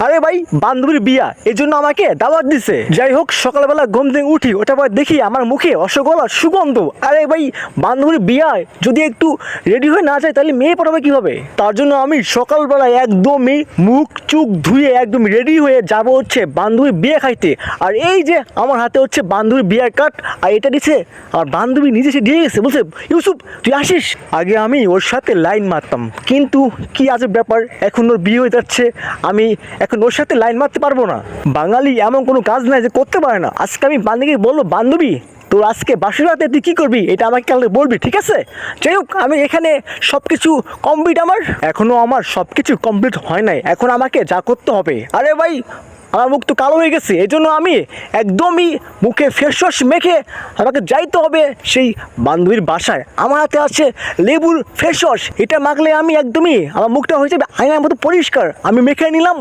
আরে ভাই বান্ধবীর বিয়া এই জন্য আমাকে দাওয়াত দিছে। যাই হোক সকালবেলা ঘুম থেকে উঠি, ওটা পর দেখি আমার মুখে রসগোল্লার সুগন্ধ। আরে ভাই বান্ধবীর বিয়ায় যদি একটু রেডি হয়ে না যায় তাহলে মেয়ে পড়াবে কিভাবে? তার জন্য আমি সকালবেলা একদমই মুখ চুখ ধুয়ে একদম রেডি হয়ে যাব হচ্ছে বান্ধবীর বিয়ে খাইতে। আর এই যে আমার হাতে হচ্ছে বান্ধবীর বিয়ার কার্ড, আর এটা দিছে আর বান্ধবী নিজে সে দিয়ে গেছে, বলছে ইউসুফ তুই আসিস। আগে আমি ওর সাথে লাইন মারতাম, কিন্তু কি আছে ব্যাপার, এখন ওর বিয়ে হয়ে যাচ্ছে, আমি এখন ওর সাথে লাইন মারতে পারবো না। বাঙালি এমন কোনো কাজ নাই যে করতে পারে না। আজকে আমি বান্ধবীকে বললো, বান্ধবী তোর আজকে বাসর রাতে তুই কী করবি এটা আমাকে কালকে বলবি, ঠিক আছে? যাই হোক আমি এখানে সব কিছু কমপ্লিট, আমার এখনও আমার সব কিছু কমপ্লিট হয় নাই, এখন আমাকে যা করতে হবে। আরে ভাই আমার মুখ তো কালো হয়ে গেছে, এই জন্য আমি একদমই মুখে ফেস ওয়াশ মেখে আমাকে যাইতে হবে সেই বান্ধবীর বাসায়। আমার হাতে আছে লেবুর ফেস ওয়াশ, এটা মাখলে আমি একদমই আমার মুখটা হয়ে যাবে আয়নার মতো পরিষ্কার। আমি মেখে নিলাম,